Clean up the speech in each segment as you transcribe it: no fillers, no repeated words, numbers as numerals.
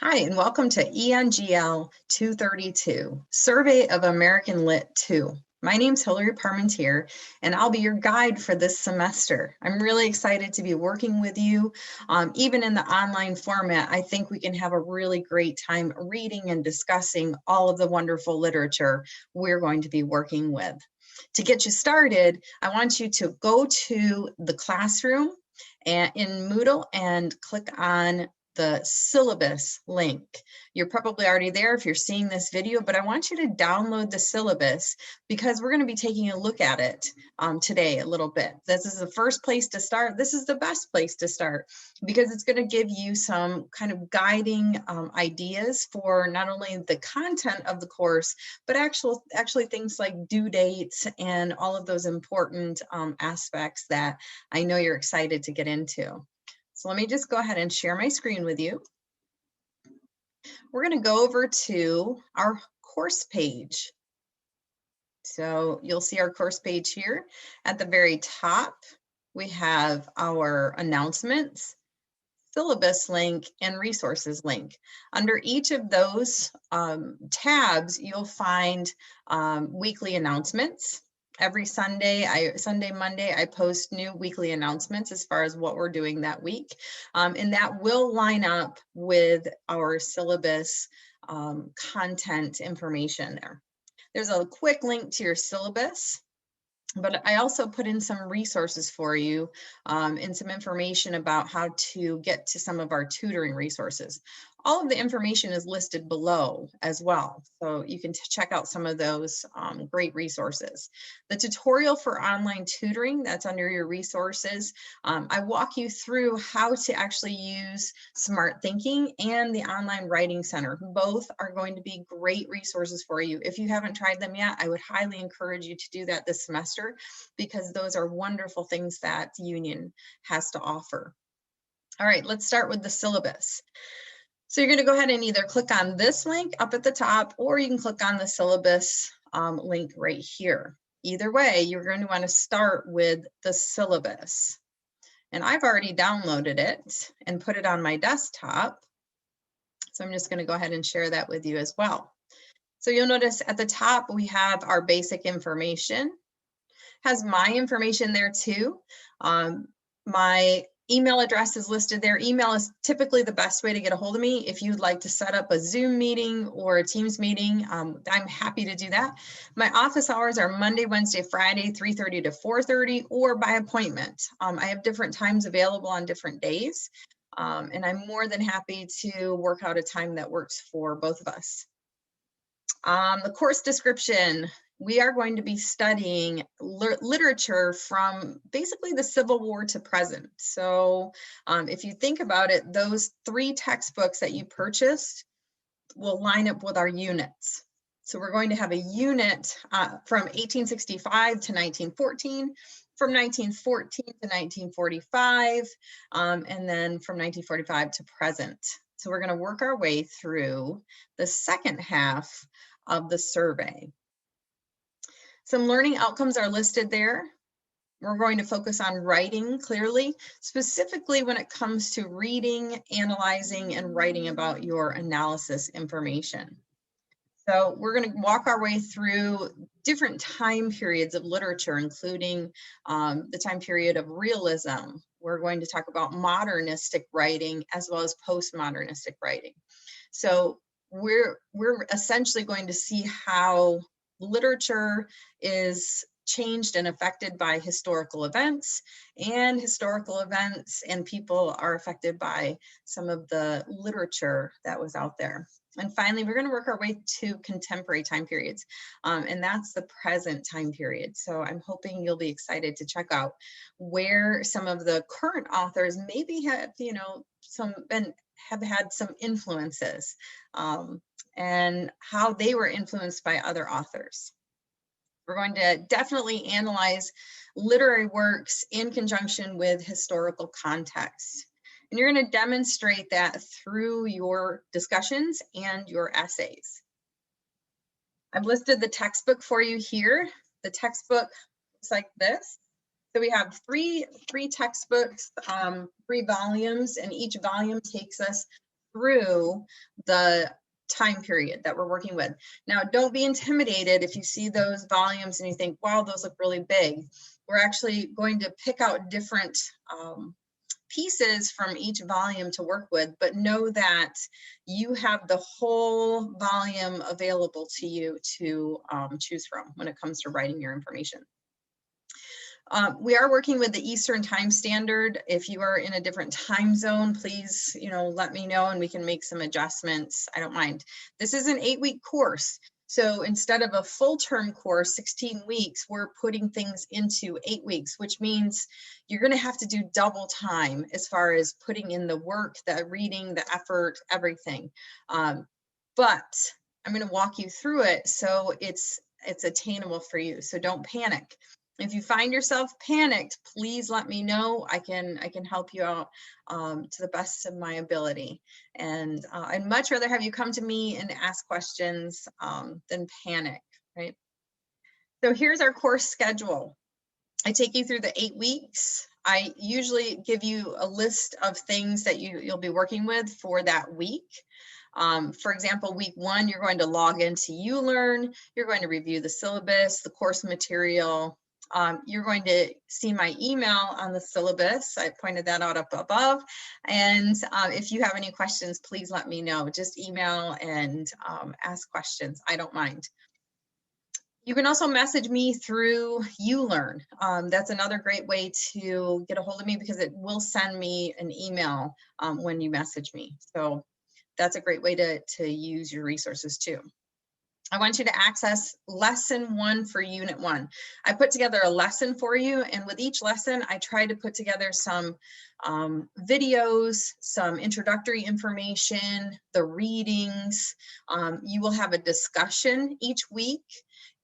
Hi, and welcome to ENGL 232, Survey of American Lit 2. My name's Hillary Parmentier, and I'll be your guide for this semester. I'm really excited to be working with you. Even in the online format, I think we can have a really great time reading and discussing all of the wonderful literature we're going to be working with. To get you started, I want you to go to the classroom and in Moodle and click on the syllabus link. You're probably already there if you're seeing this video, but I want you to download the syllabus because we're going to be taking a look at it today a little bit. This is the first place to start. This is the best place to start because it's going to give you some kind of guiding ideas for not only the content of the course, but actually things like due dates and all of those important aspects that I know you're excited to get into. So let me just go ahead and share my screen with you. We're going to go over to our course page. So you'll see our course page here. At the very top, we have our announcements, syllabus link, and resources link. Under each of those tabs, you'll find weekly announcements. Every Sunday, Monday, I post new weekly announcements as far as what we're doing that week. And that will line up with our syllabus content information there. There's a quick link to your syllabus, but I also put in some resources for you and some information about how to get to some of our tutoring resources. All of the information is listed below as well, so you can check out some of those great resources. The tutorial for online tutoring, that's under your resources. I walk you through how to actually use Smart Thinking and the Online Writing Center. Both are going to be great resources for you. If you haven't tried them yet, I would highly encourage you to do that this semester because those are wonderful things that Union has to offer. All right, let's start with the syllabus. So you're going to go ahead and either click on this link up at the top, or you can click on the syllabus link right here. Either way, you're going to want to start with the syllabus. And I've already downloaded it and put it on my desktop. So I'm just going to go ahead and share that with you as well. So you'll notice at the top, we have our basic information. Has my information there too. My email address is listed there. Email is typically the best way to get a hold of me. If you'd like to set up a Zoom meeting or a Teams meeting, I'm happy to do that. My office hours are Monday, Wednesday, Friday, 3:30 to 4:30, or by appointment. I have different times available on different days, and I'm more than happy to work out a time that works for both of us. The course description. We are going to be studying literature from basically the Civil War to present. So if you think about it, those 3 textbooks that you purchased will line up with our units. So we're going to have a unit from 1865 to 1914, from 1914 to 1945, and then from 1945 to present. So we're going to work our way through the second half of the survey. Some learning outcomes are listed there. We're going to focus on writing clearly, specifically when it comes to reading, analyzing, and writing about your analysis information. So we're going to walk our way through different time periods of literature, including the time period of realism. We're going to talk about modernistic writing as well as postmodernistic writing. So we're essentially going to see how literature is changed and affected by historical events, and historical events and people are affected by some of the literature that was out there. And finally, we're going to work our way to contemporary time periods, and that's the present time period. So I'm hoping you'll be excited to check out where some of the current authors maybe have, have had some influences and how they were influenced by other authors. We're going to definitely analyze literary works in conjunction with historical context. And you're going to demonstrate that through your discussions and your essays. I've listed the textbook for you here. The textbook looks like this. So we have three textbooks, 3 volumes, and each volume takes us through the time period that we're working with. Now, don't be intimidated if you see those volumes and you think, wow, those look really big. We're actually going to pick out different pieces from each volume to work with, but know that you have the whole volume available to you to choose from when it comes to writing your information. We are working with the Eastern Time Standard. If you are in a different time zone, please, let me know and we can make some adjustments. I don't mind. This is an 8-week course. So instead of a full term course, 16 weeks, we're putting things into 8 weeks, which means you're going to have to do double time as far as putting in the work, the reading, the effort, everything. But I'm going to walk you through it so it's attainable for you. So don't panic. If you find yourself panicked, please let me know. I can help you out to the best of my ability. And I'd much rather have you come to me and ask questions than panic, right? So here's our course schedule. I take you through the 8 weeks. I usually give you a list of things that you'll be working with for that week. For example, week 1, you're going to log into ULearn. You're going to review the syllabus, the course material. You're going to see my email on the syllabus. I pointed that out up above. And if you have any questions, please let me know. Just email and ask questions. I don't mind. You can also message me through ULearn. That's another great way to get a hold of me because it will send me an email when you message me. So that's a great way to use your resources too. I want you to access lesson 1 for unit 1. I put together a lesson for you, and with each lesson, I try to put together some videos, some introductory information, the readings. You will have a discussion each week.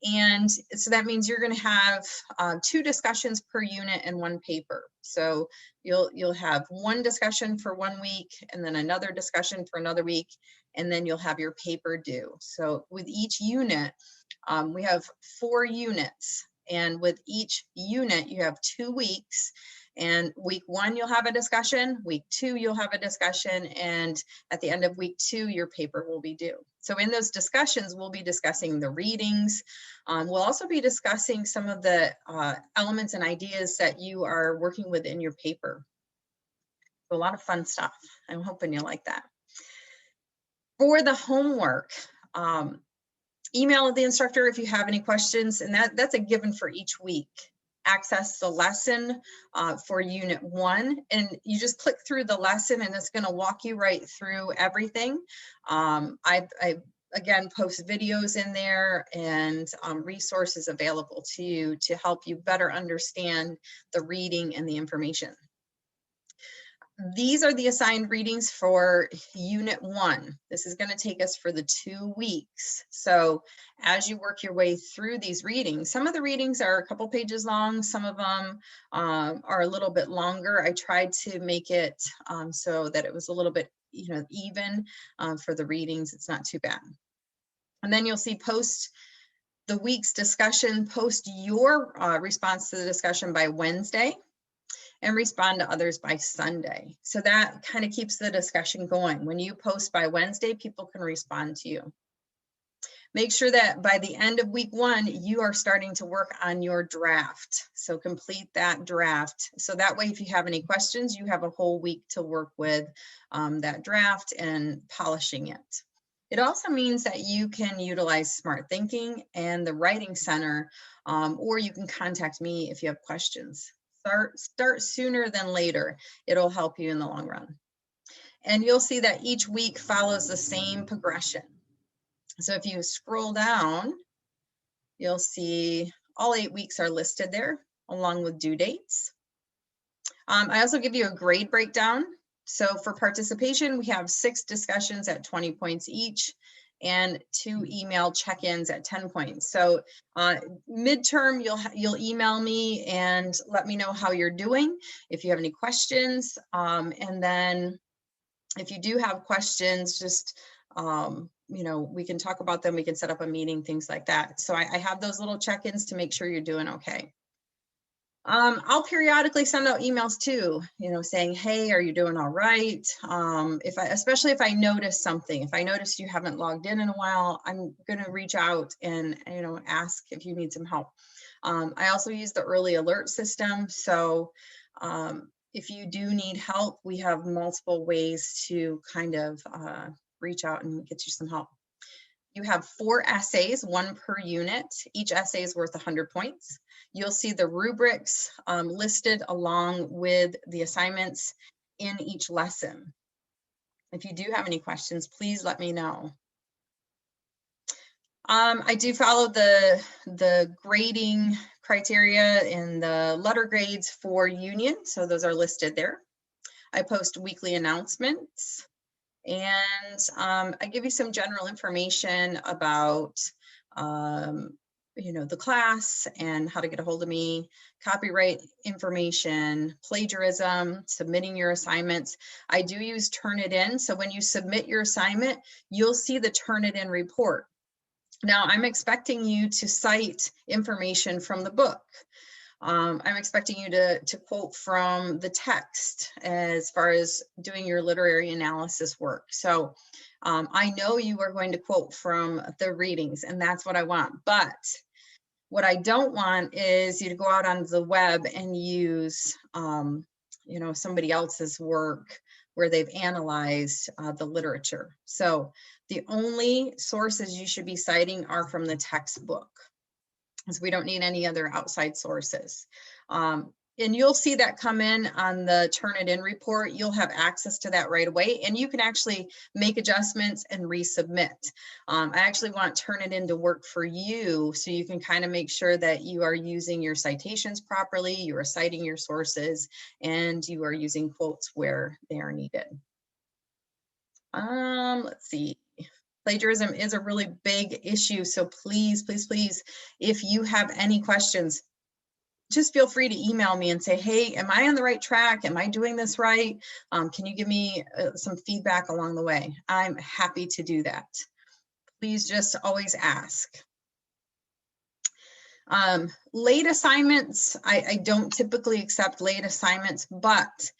And so that means you're going to have 2 discussions per unit and 1 paper. So you'll have 1 discussion for 1 week and then another discussion for another week, and then you'll have your paper due. So with each unit, we have 4 units, and with each unit you have 2 weeks. And week 1, you'll have a discussion. Week 2, you'll have a discussion. And at the end of week 2, your paper will be due. So in those discussions, we'll be discussing the readings. We'll also be discussing some of the elements and ideas that you are working with in your paper. So a lot of fun stuff. I'm hoping you like that. For the homework, email the instructor if you have any questions, and that's a given for each week. Access the lesson for unit 1, and you just click through the lesson and it's going to walk you right through everything. I again post videos in there and resources available to you to help you better understand the reading and the information. These are the assigned readings for unit 1. This is going to take us for the 2 weeks. So as you work your way through these readings, some of the readings are a couple pages long. Some of them are a little bit longer. I tried to make it so that it was a little bit, even for the readings. It's not too bad. And then you'll see post the week's discussion, post your response to the discussion by Wednesday, and respond to others by Sunday. So that kind of keeps the discussion going. When you post by Wednesday, people can respond to you. Make sure that by the end of week 1, you are starting to work on your draft. So complete that draft. So that way, if you have any questions, you have a whole week to work with that draft and polishing it. It also means that you can utilize Smart Thinking and the Writing Center, or you can contact me if you have questions. Start sooner than later. It'll help you in the long run. And you'll see that each week follows the same progression. So if you scroll down, you'll see all 8 weeks are listed there along with due dates. I also give you a grade breakdown. So for participation, we have 6 discussions at 20 points each and 2 email check-ins at 10 points. So midterm, you'll email me and let me know how you're doing, if you have any questions. And then if you do have questions, just, we can talk about them. We can set up a meeting, things like that. So I have those little check-ins to make sure you're doing okay. I'll periodically send out emails too, saying, hey, are you doing all right? Especially if I notice something, if I notice you haven't logged in a while, I'm going to reach out and, ask if you need some help. I also use the early alert system. So if you do need help, we have multiple ways to kind of reach out and get you some help. You have 4 essays, 1 per unit. Each essay is worth 100 points. You'll see the rubrics listed along with the assignments in each lesson. If you do have any questions, please let me know. I do follow the grading criteria and the letter grades for union, so those are listed there. I post weekly announcements. And I give you some general information about, the class and how to get a hold of me, copyright information, plagiarism, submitting your assignments. I do use Turnitin. So when you submit your assignment, you'll see the Turnitin report. Now I'm expecting you to cite information from the book. I'm expecting you to quote from the text as far as doing your literary analysis work. So I know you are going to quote from the readings, and that's what I want. But what I don't want is you to go out on the web and use, somebody else's work where they've analyzed the literature. So the only sources you should be citing are from the textbook. So we don't need any other outside sources. And you'll see that come in on the Turnitin report. You'll have access to that right away, and you can actually make adjustments and resubmit. I actually want Turnitin to work for you so you can kind of make sure that you are using your citations properly, you are citing your sources, and you are using quotes where they are needed. Let's see. Plagiarism is a really big issue, so please, please, please, if you have any questions, just feel free to email me and say, hey, am I on the right track? Am I doing this right? Can you give me some feedback along the way? I'm happy to do that. Please just always ask. Late assignments, I don't typically accept late assignments, but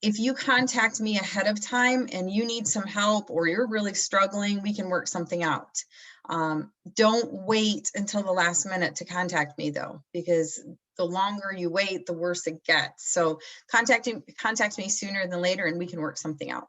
if you contact me ahead of time and you need some help or you're really struggling, we can work something out. Don't wait until the last minute to contact me though, because the longer you wait, the worse it gets. So contact me sooner than later and we can work something out.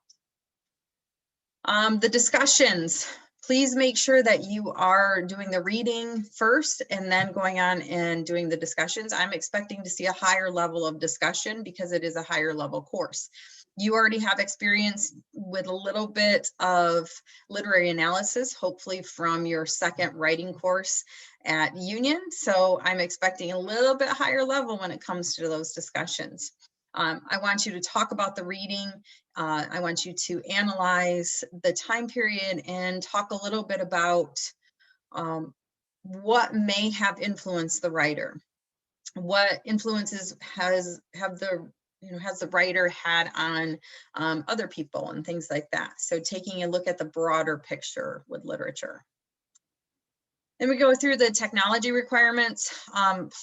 The discussions, please make sure that you are doing the reading first and then going on and doing the discussions. I'm expecting to see a higher level of discussion because it is a higher level course. You already have experience with a little bit of literary analysis, hopefully from your second writing course at Union. So I'm expecting a little bit higher level when it comes to those discussions. I want you to talk about the reading. I want you to analyze the time period and talk a little bit about what may have influenced the writer. What influences has the writer had on other people and things like that. So taking a look at the broader picture with literature. Then we go through the technology requirements.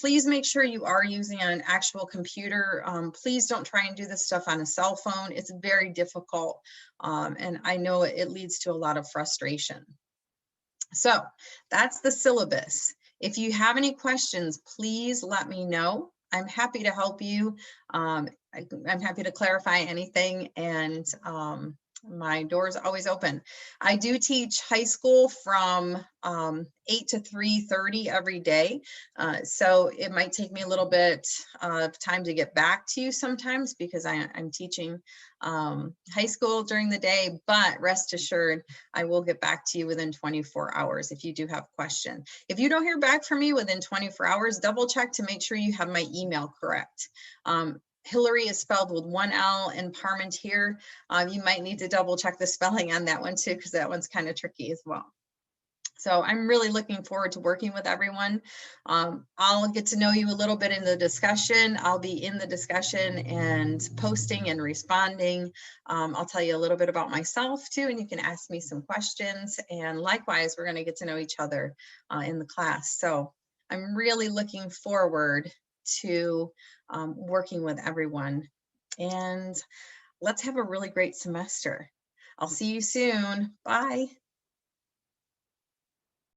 Please make sure you are using an actual computer. Please don't try and do this stuff on a cell phone. It's very difficult, and I know it leads to a lot of frustration. So that's the syllabus. If you have any questions, please let me know. I'm happy to help you. I'm happy to clarify anything, and my door is always open. I do teach high school from 8 to 3:30 every day. So it might take me a little bit of time to get back to you sometimes because I'm teaching high school during the day, but rest assured, I will get back to you within 24 hours if you do have questions. If you don't hear back from me within 24 hours, double check to make sure you have my email correct. Hillary is spelled with 1 L and Parmentier. You might need to double check the spelling on that one too, because that one's kind of tricky as well. So I'm really looking forward to working with everyone. I'll get to know you a little bit in the discussion. I'll be in the discussion and posting and responding. I'll tell you a little bit about myself too, and you can ask me some questions. And likewise, we're going to get to know each other in the class. So I'm really looking forward to working with everyone. And let's have a really great semester. I'll see you soon. Bye.